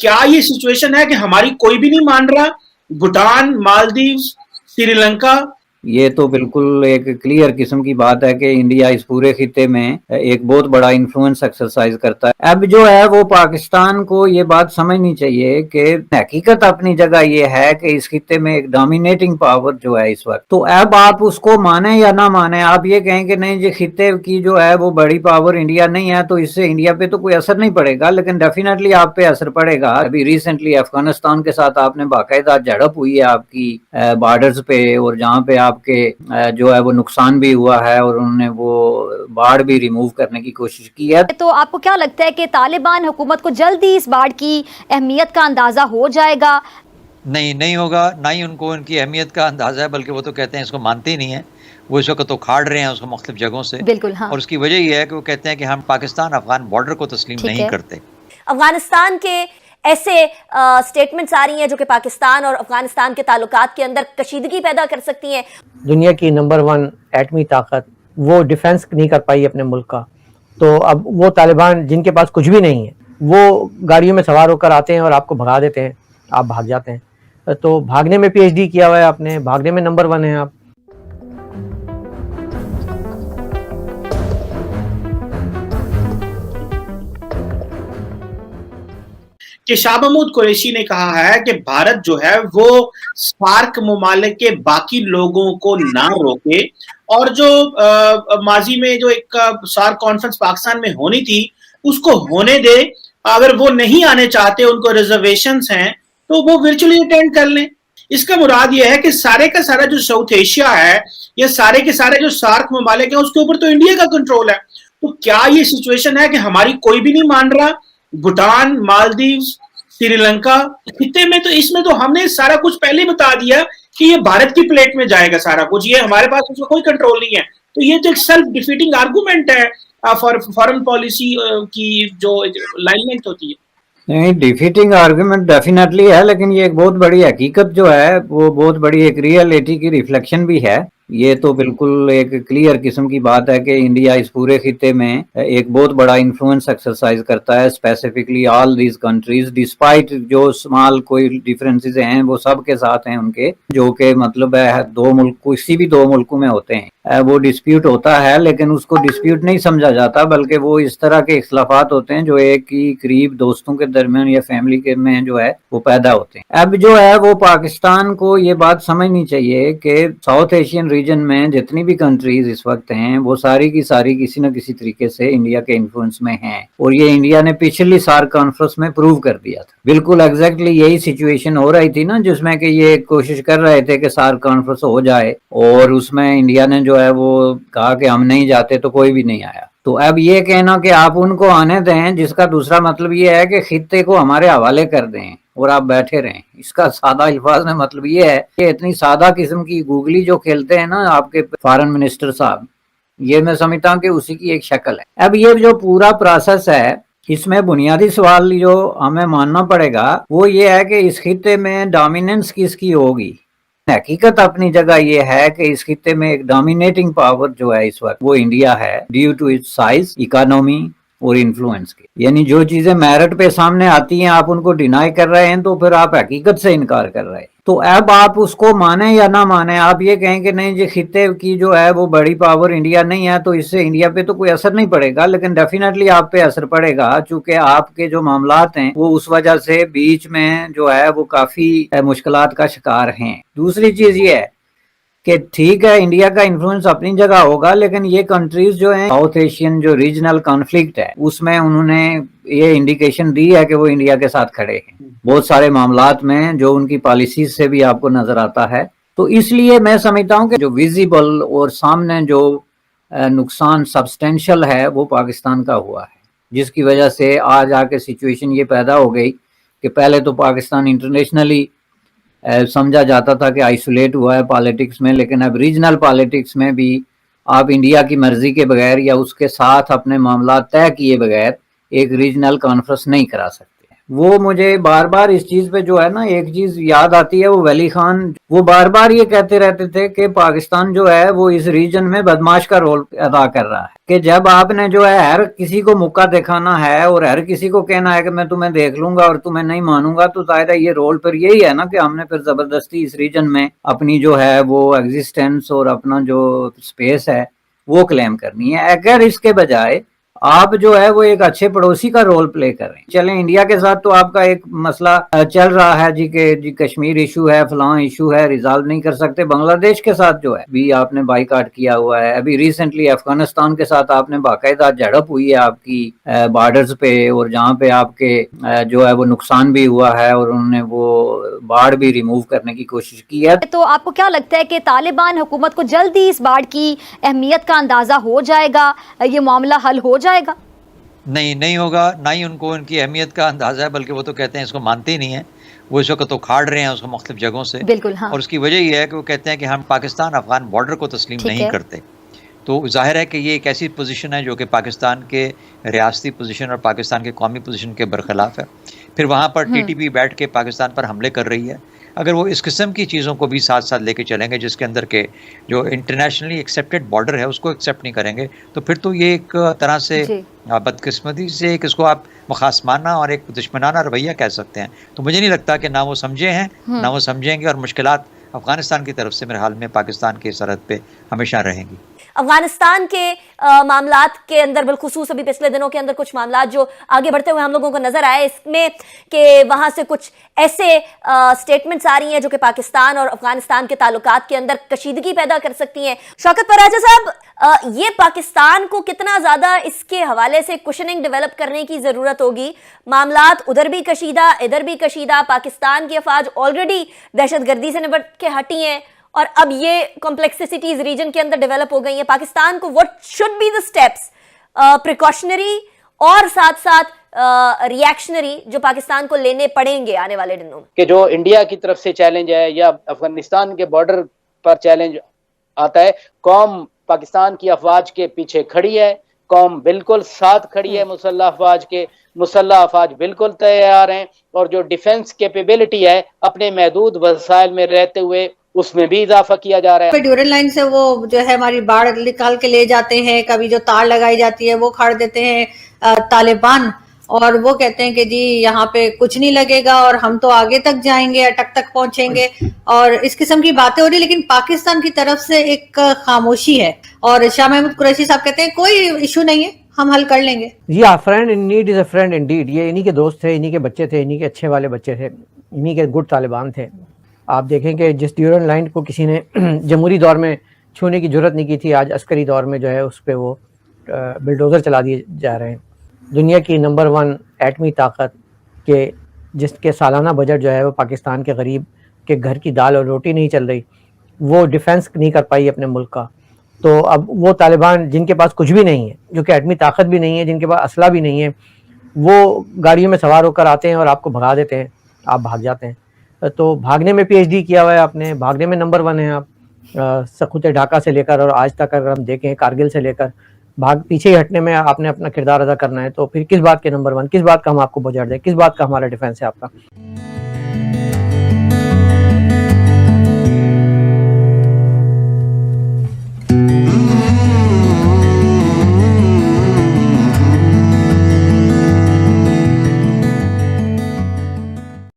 क्या ये सिचुएशन है कि हमारी कोई भी नहीं मान रहा? भूटान, मालदीव, श्रीलंका। ये तो बिल्कुल एक क्लियर किस्म की बात है कि इंडिया इस पूरे खिते में एक बहुत बड़ा इन्फ्लुएंस एक्सरसाइज करता है। अब जो है वो पाकिस्तान को ये बात समझनी चाहिए कि हकीकत अपनी जगह ये है कि इस खिते में एक डोमिनेटिंग पावर जो है इस वक्त, तो अब आप उसको माने या ना माने, आप ये कहें कि नहीं ये खिते की जो है वो बड़ी पावर इंडिया नहीं है तो इससे इंडिया पे तो कोई असर नहीं पड़ेगा, लेकिन डेफिनेटली आप पे असर पड़ेगा। अभी रिसेंटली अफगानिस्तान के साथ आपने बाकायदा झड़प हुई है आपकी बॉर्डर्स पे, और जहाँ पे आपके जो है वो नुकसान भी हुआ है और उन्होंने वो बाढ़ भी रिमूव करने की कोशिश की है। तो आपको क्या लगता है कि तालिबान हुकूमत को जल्दी इस बाढ़ की अहमियत का अंदाजा हो जाएगा? नहीं होगा, ना ही उनको उनकी अहमियत का अंदाजा है, बल्कि वो तो कहते हैं इसको मानते ही नहीं है। वो इस वक्त तो खाड़ रहे हैं उसको मुख्तलिफ जगहों से। बिल्कुल, हाँ। और उसकी वजह ये है कि वो कहते हैं कि हम पाकिस्तान अफगान बॉर्डर को तस्लीम नहीं करते। अफगानिस्तान के ऐसे स्टेटमेंट्स आ रही हैं जो कि पाकिस्तान और अफगानिस्तान के ताल्लुकात के अंदर कशीदगी पैदा कर सकती हैं। दुनिया की नंबर 1 एटमी ताकत वो डिफेंस नहीं कर पाई अपने मुल्क का, तो अब वो तालिबान जिनके पास कुछ भी नहीं है वो गाड़ियों में सवार होकर आते हैं और आपको भगा देते हैं, आप भाग जाते हैं। तो भागने में PhD किया हुआ है आपने, भागने में नंबर 1 है आप। कि शाह महमूद कुरैशी ने कहा है कि भारत जो है वो सार्क ममालिक के बाकी लोगों को ना रोके, और जो माजी में जो एक सार्क कॉन्फ्रेंस पाकिस्तान में होनी थी उसको होने दे। अगर वो नहीं आने चाहते, उनको रिजर्वेशंस हैं, तो वो वर्चुअली अटेंड कर लें। इसका मुराद ये है कि सारे का सारा जो साउथ एशिया है या सारे के सारे जो सार्क ममालिक हैं उसके ऊपर तो इंडिया का कंट्रोल है। तो क्या ये सिचुएशन है कि हमारी कोई भी नहीं मान रहा? भूटान, मालदीव, श्रीलंका खिते में, तो इसमें तो हमने सारा कुछ पहले ही बता दिया कि ये भारत की प्लेट में जाएगा सारा कुछ, ये हमारे पास उसका कोई कंट्रोल नहीं है। तो ये तो एक सेल्फ डिफीटिंग आर्गुमेंट है फॉरेन पॉलिसी की जो लाइनमेंट होती है। नहीं, डिफीटिंग आर्गुमेंट डेफिनेटली है, लेकिन ये एक बहुत बड़ी हकीकत जो है वो बहुत बड़ी एक रियलिटी की रिफ्लेक्शन भी है। ये तो बिल्कुल एक क्लियर किस्म की बात है कि इंडिया इस पूरे खिते में एक बहुत बड़ा इन्फ्लुएंस एक्सरसाइज करता है, specifically all these countries, despite जो स्मॉल कोई डिफरेंसेस हैं वो सब के साथ हैं उनके, जो कि मतलब है दो मुल्क, किसी भी दो मुल्कों में होते हैं वो डिस्प्यूट होता है, लेकिन उसको डिस्प्यूट नहीं समझा जाता, बल्कि वो इस तरह के इख्तलाफात होते हैं जो एक ही करीब दोस्तों के दरमियान या फैमिली के में जो है वो पैदा होते हैं। अब जो है वो पाकिस्तान को ये बात समझनी चाहिए कि साउथ एशियन रीजन में जितनी भी कंट्रीज इस वक्त हैं वो सारी की सारी किसी न किसी तरीके से इंडिया के इन्फ्लुएंस में हैं, और ये इंडिया ने पिछली सार्क कॉन्फ्रेंस में प्रूव कर दिया था। बिल्कुल एग्जैक्टली यही सिचुएशन हो रही थी ना, जिसमें कि ये कोशिश कर रहे थे कि सार्क कॉन्फ्रेंस हो जाए, और उसमें इंडिया ने जो है वो कहा कि हम नहीं जाते तो कोई भी नहीं आया। तो अब ये कहना कि आप उनको आने दें, जिसका दूसरा मतलब ये है कि खित्ते को हमारे हवाले कर दें और आप बैठे रहें, इसका सादा अल्फाज में मतलब ये है कि इतनी सादा किस्म की गूगली जो खेलते हैं ना आपके फॉरेन मिनिस्टर साहब, ये मैं समझता हूँ कि उसी की एक शक्ल है। अब ये जो पूरा प्रोसेस है इसमें बुनियादी सवाल जो हमें मानना पड़ेगा वो ये है कि इस खित्ते में डोमिनेंस किसकी होगी। हकीकत अपनी जगह ये है कि इस खित्ते में एक डोमिनेटिंग पावर जो है इस वक्त वो इंडिया है, due to its size, economy और इन्फ्लुएंस के। यानी जो चीजें मेरिट पे सामने आती हैं आप उनको डिनाई कर रहे हैं, तो फिर आप हकीकत से इनकार कर रहे हैं। तो अब आप उसको माने या ना माने, आप ये कहें कि नहीं ये खित्ते की जो है वो बड़ी पावर इंडिया नहीं है तो इससे इंडिया पे तो कोई असर नहीं पड़ेगा, लेकिन डेफिनेटली आप पे असर पड़ेगा, चूंकि आपके जो मामलात हैं वो उस वजह से बीच में जो है वो काफी मुश्किलात का शिकार हैं। दूसरी चीज ये है कि ठीक है इंडिया का इन्फ्लुएंस अपनी जगह होगा, लेकिन ये कंट्रीज जो हैं साउथ एशियन जो रीजनल कॉन्फ्लिक्ट है उसमें उन्होंने ये इंडिकेशन दी है कि वो इंडिया के साथ खड़े हैं बहुत सारे मामलात में, जो उनकी पॉलिसीज से भी आपको नजर आता है। तो इसलिए मैं समझता हूँ कि जो विजिबल और सामने जो नुकसान सब्सटेंशियल है वो पाकिस्तान का हुआ है, जिसकी वजह से आज आके सिचुएशन ये पैदा हो गई कि पहले तो पाकिस्तान इंटरनेशनली समझा जाता था कि आइसोलेट हुआ है पॉलिटिक्स में, लेकिन अब रीजनल पॉलिटिक्स में भी आप इंडिया की मर्जी के बगैर या उसके साथ अपने मामला तय किए बगैर एक रीजनल कॉन्फ्रेंस नहीं करा सकते हैं। وہ مجھے بار بار اس چیز پہ جو ہے نا ایک چیز یاد آتی ہے، وہ ولی خان وہ بار بار یہ کہتے رہتے تھے کہ پاکستان جو ہے وہ اس ریجن میں بدماش کا رول ادا کر رہا ہے، کہ جب آپ نے جو ہے ہر کسی کو موقع دکھانا ہے اور ہر کسی کو کہنا ہے کہ میں تمہیں دیکھ لوں گا اور تمہیں نہیں مانوں گا، تو ظاہر ہے یہ رول پھر یہی ہے نا کہ ہم نے پھر زبردستی اس ریجن میں اپنی جو ہے وہ ایگزسٹنس اور اپنا جو سپیس ہے وہ کلیم کرنی ہے۔ اگر اس کے بجائے آپ جو ہے وہ ایک اچھے پڑوسی کا رول پلے کر رہے ہیں، چلیں انڈیا کے ساتھ تو آپ کا ایک مسئلہ چل رہا ہے جی کہ جی کشمیر ایشو ہے، فلاں ایشو ہے، ریزالو نہیں کر سکتے، بنگلہ دیش کے ساتھ جو ہے بھی آپ نے بائی کاٹ کیا ہوا ہے، ابھی ریسنٹلی افغانستان کے ساتھ آپ نے باقاعدہ جھڑپ ہوئی ہے آپ کی بارڈرز پہ، اور جہاں پہ آپ کے جو ہے وہ نقصان بھی ہوا ہے اور انہوں نے وہ باڑ بھی ریموو کرنے کی کوشش کی ہے۔ تو آپ کو کیا لگتا ہے کہ طالبان حکومت کو جلدی اس باڑ کی اہمیت کا اندازہ ہو جائے گا، یہ معاملہ حل ہو جائے گا؟ نہیں ہوگا، نہ ہی ان کو ان کی اہمیت کا اندازہ ہے، بلکہ وہ تو کہتے ہیں اس کو مانتے ہی نہیں ہیں۔ وہ اس وقت تو کھاڑ رہے ہیں اس کو مختلف جگہوں سے، بالکل ہاں، اور اس کی وجہ یہ ہے کہ وہ کہتے ہیں کہ ہم پاکستان افغان بارڈر کو تسلیم ٹھیک نہیں ہے۔ کرتے۔ تو ظاہر ہے کہ یہ ایک ایسی پوزیشن ہے جو کہ پاکستان کے ریاستی پوزیشن اور پاکستان کے قومی پوزیشن کے برخلاف ہے۔ پھر وہاں پر ٹی ٹی پی بیٹھ کے پاکستان پر حملے کر رہی ہے۔ اگر وہ اس قسم کی چیزوں کو بھی ساتھ ساتھ لے کے چلیں گے جس کے اندر کے جو انٹرنیشنلی ایکسیپٹڈ بارڈر ہے اس کو ایکسیپٹ نہیں کریں گے، تو پھر تو یہ ایک طرح سے جی بدقسمتی سے ایک اس کو آپ مخاصمانہ اور ایک دشمنانہ رویہ کہہ سکتے ہیں۔ تو مجھے نہیں لگتا کہ نہ وہ سمجھے ہیں نہ وہ سمجھیں گے، اور مشکلات افغانستان کی طرف سے میرے حال میں پاکستان کی سرحد پہ ہمیشہ رہیں گی۔ افغانستان کے معاملات کے اندر بالخصوص ابھی پچھلے دنوں کے اندر کچھ معاملات جو آگے بڑھتے ہوئے ہم لوگوں کو نظر آئے، اس میں کہ وہاں سے کچھ ایسے سٹیٹمنٹس آ رہی ہیں جو کہ پاکستان اور افغانستان کے تعلقات کے اندر کشیدگی پیدا کر سکتی ہیں۔ شوکت پراجا صاحب، یہ پاکستان کو کتنا زیادہ اس کے حوالے سے کوشننگ ڈیولپ کرنے کی ضرورت ہوگی؟ معاملات ادھر بھی کشیدہ ادھر بھی کشیدہ، پاکستان کی افواج آلریڈی دہشت گردی سے نمٹ کے ہٹی ہیں، اور اب یہ کمپلیکسٹیز ریجن کے اندر ڈیولپ ہو گئی ہیں۔ پاکستان کو what should be the steps precautionary اور ساتھ ساتھ ریئیکشنری جو پاکستان کو لینے پڑیں گے آنے والے دنوں میں؟ کہ جو انڈیا کی طرف سے چیلنج ہے یا افغانستان کے بارڈر پر چیلنج آتا ہے، قوم پاکستان کی افواج کے پیچھے کھڑی ہے، قوم بالکل ساتھ کھڑی ہے مسلح افواج کے، مسلح افواج بالکل تیار ہیں، اور جو ڈیفنس کیپیبلٹی ہے اپنے محدود وسائل میں رہتے ہوئے اس میں بھی اضافہ کیا جا رہا ہے۔ ڈیورن لائن سے وہ جو ہے ہماری باڑ نکال کے لے جاتے ہیں، کبھی جو تار لگائی جاتی ہے وہ کھاڑ دیتے ہیں طالبان، اور وہ کہتے ہیں کہ جی یہاں پہ کچھ نہیں لگے گا اور ہم تو آگے تک جائیں گے، اٹک تک پہنچیں گے، اور اس قسم کی باتیں ہو رہی، لیکن پاکستان کی طرف سے ایک خاموشی ہے، اور شاہ محمود قریشی صاحب کہتے ہیں کوئی ایشو نہیں ہے، ہم حل کر لیں گے۔ جی ہاں، friend in need is a friend in deed. یہ انہی کے دوست تھے، انہی کے بچے تھے، انہی کے اچھے والے بچے تھے، انہی کے گڈ طالبان تھے۔ آپ دیکھیں کہ جس ڈیورن لائن کو کسی نے جمہوری دور میں چھونے کی جرت نہیں کی تھی، آج عسکری دور میں جو ہے اس پہ وہ بلڈوزر چلا دیے جا رہے ہیں۔ دنیا کی نمبر 1 ایٹمی طاقت کے جس کے سالانہ بجٹ جو ہے وہ پاکستان کے غریب کے گھر کی دال اور روٹی نہیں چل رہی، وہ ڈیفنس نہیں کر پائی اپنے ملک کا، تو اب وہ طالبان جن کے پاس کچھ بھی نہیں ہے، جو کہ ایٹمی طاقت بھی نہیں ہے، جن کے پاس اسلحہ بھی نہیں ہے، وہ گاڑیوں میں سوار ہو کر آتے ہیں اور آپ کو بھگا دیتے ہیں، آپ بھاگ جاتے ہیں۔ تو بھاگنے میں پی ایچ ڈی کیا ہوا ہے آپ نے، بھاگنے میں نمبر 1 ہیں آپ، سقوط ڈھاکہ سے لے کر اور آج تک اگر ہم دیکھیں کارگل سے لے کر پیچھے ہی ہٹنے میں آپ نے اپنا کردار ادا کرنا ہے، تو پھر کس بات کے نمبر 1، کس بات کا ہم آپ کو بجٹ دیں، کس بات کا ہمارا ڈیفنس ہے آپ کا؟